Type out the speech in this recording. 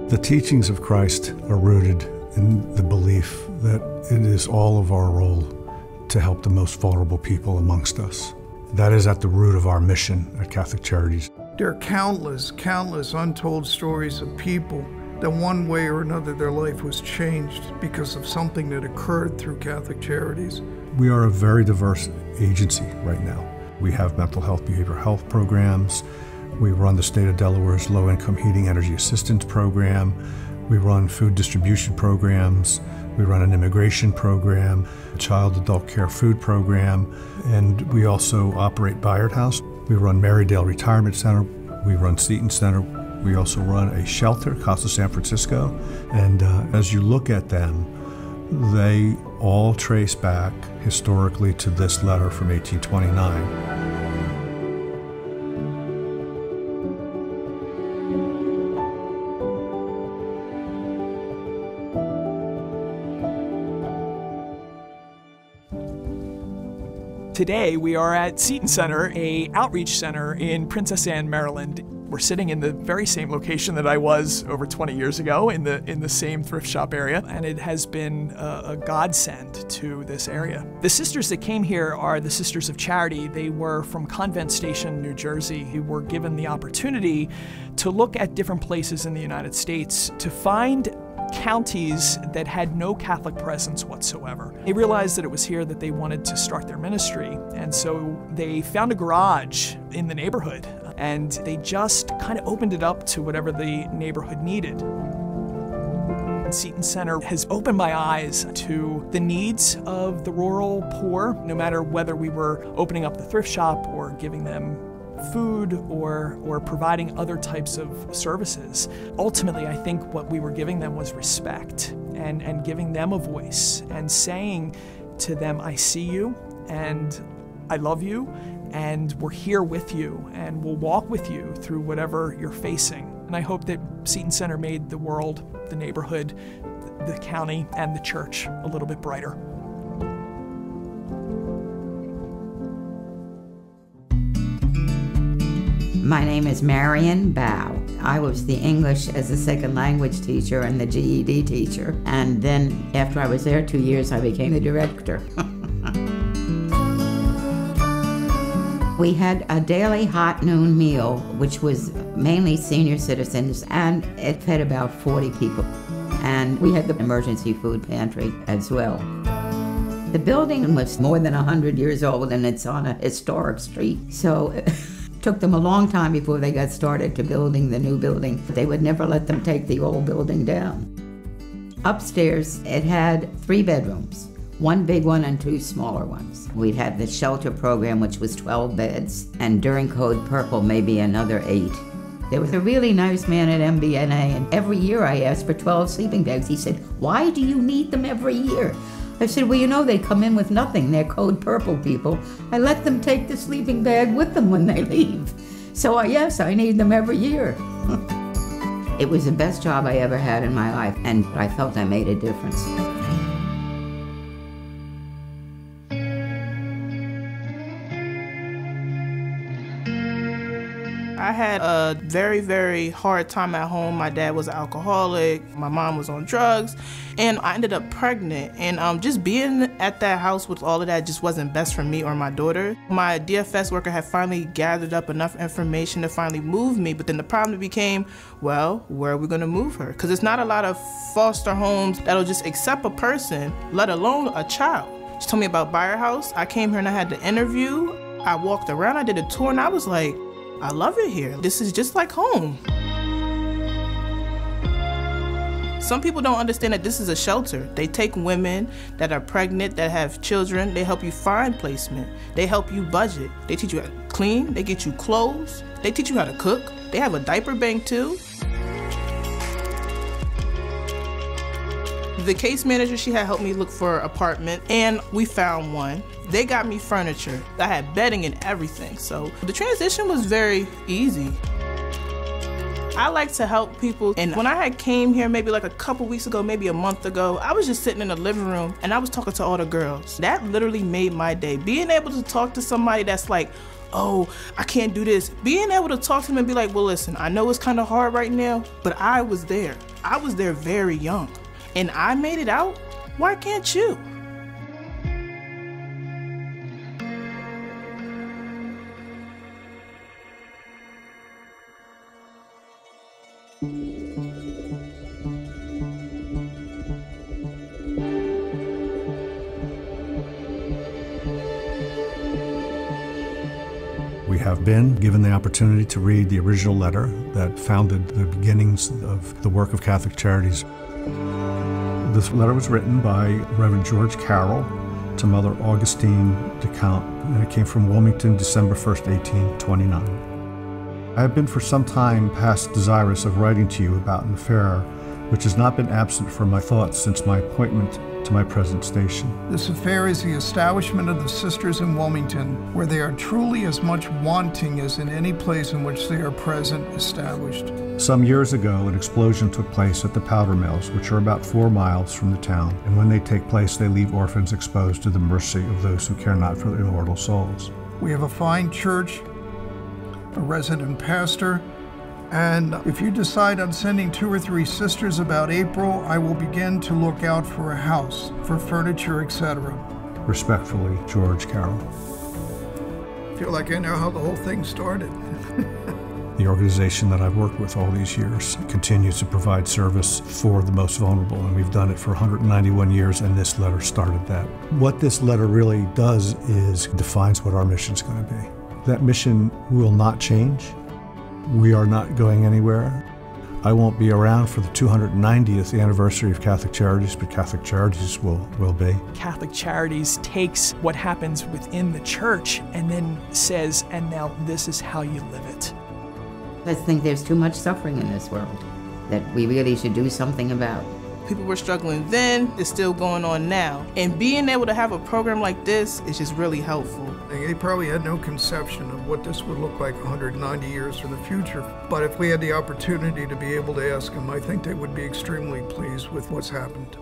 The teachings of Christ are rooted in the belief that it is all of our role to help the most vulnerable people amongst us. That is at the root of our mission at Catholic Charities. There are countless untold stories of people that one way or another their life was changed because of something that occurred through Catholic Charities. We are a very diverse agency right now. We have mental health, behavioral health programs. We run the state of Delaware's low-income heating energy assistance program. We run food distribution programs. We run an immigration program, a child adult care food program, and we also operate BAYARD House. We run Marydale Retirement Center. We run SETON Center. We also run a shelter, CASA San Francisco. And as you look at them, they all trace back historically to this letter from 1829. Today we are at SETON Center, an outreach center in Princess Anne, Maryland. We're sitting in the very same location that I was over 20 years ago in the same thrift shop area, and it has been a godsend to this area. The sisters that came here are the Sisters of Charity. They were from Convent Station, New Jersey, who were given the opportunity to look at different places in the United States to find counties that had no Catholic presence whatsoever. They realized that it was here that they wanted to start their ministry, and so they found a garage in the neighborhood, and they just kind of opened it up to whatever the neighborhood needed. SETON Center has opened my eyes to the needs of the rural poor, no matter whether we were opening up the thrift shop or giving them food or providing other types of services. Ultimately, I think what we were giving them was respect and giving them a voice and saying to them, I see you and I love you and we're here with you and we'll walk with you through whatever you're facing. And I hope that SETON Center made the world, the neighborhood, the county, and the church a little bit brighter. My name is Marion Bow. I was the English as a second language teacher and the GED teacher. And then after I was there 2 years, I became the director. We had a daily hot noon meal, which was mainly senior citizens, and it fed about 40 people. And we had the emergency food pantry as well. The building was more than 100 years old, and it's on a historic street. So it took them a long time before they got started to building the new building. They would never let them take the old building down. Upstairs, it had 3 bedrooms. 1 big one and 2 smaller ones. We'd have the shelter program, which was 12 beds, and during Code Purple, maybe another 8. There was a really nice man at MBNA, and every year I asked for 12 sleeping bags. He said, "Why do you need them every year?" I said, "Well, you know, they come in with nothing. They're Code Purple people. I let them take the sleeping bag with them when they leave. So yes, I need them every year." It was the best job I ever had in my life, and I felt I made a difference. I had a very, very hard time at home. My dad was an alcoholic, my mom was on drugs, and I ended up pregnant. And just being at that house with all of that just wasn't best for me or my daughter. My DFS worker had finally gathered up enough information to finally move me, but then the problem became, well, where are we gonna move her? Because there's not a lot of foster homes that'll just accept a person, let alone a child. She told me about BAYARD House. I came here and I had the interview. I walked around, I did a tour, and I was like, I love it here. This is just like home. Some people don't understand that this is a shelter. They take women that are pregnant, that have children, they help you find placement. They help you budget. They teach you how to clean, they get you clothes, they teach you how to cook. They have a diaper bank too. The case manager, she had helped me look for an apartment, and we found one. They got me furniture. I had bedding and everything, so the transition was very easy. I like to help people, and when I had came here maybe like a couple weeks ago, maybe a month ago, I was just sitting in the living room and I was talking to all the girls. That literally made my day. Being able to talk to somebody that's like, oh, I can't do this. Being able to talk to them and be like, well, listen, I know it's kind of hard right now, but I was there. I was there very young, and I made it out. Why can't you? We have been given the opportunity to read the original letter that founded the beginnings of the work of Catholic Charities. This letter was written by Reverend George Carroll to Mother Augustine DeCount, and it came from Wilmington, December 1st, 1829. I have been for some time past desirous of writing to you about an affair which has not been absent from my thoughts since my appointment to my present station. This affair is the establishment of the sisters in Wilmington, where they are truly as much wanting as in any place in which they are present established. Some years ago, an explosion took place at the powder mills, which are about 4 miles from the town, and when they take place, they leave orphans exposed to the mercy of those who care not for their immortal souls. We have a fine church, a resident pastor, and if you decide on sending 2 or 3 sisters about April, I will begin to look out for a house, for furniture, etc. Respectfully, George Carroll. I feel like I know how the whole thing started. The organization that I've worked with all these years continues to provide service for the most vulnerable, and we've done it for 191 years, and this letter started that. What this letter really does is defines what our mission's going to be. That mission will not change. We are not going anywhere. I won't be around for the 290th anniversary of Catholic Charities, but Catholic Charities will be. Catholic Charities takes what happens within the church and then says, and now this is how you live it. I think there's too much suffering in this world that we really should do something about. People were struggling then, it's still going on now. And being able to have a program like this is just really helpful. They probably had no conception of what this would look like 190 years in the future. But if we had the opportunity to be able to ask them, I think they would be extremely pleased with what's happened.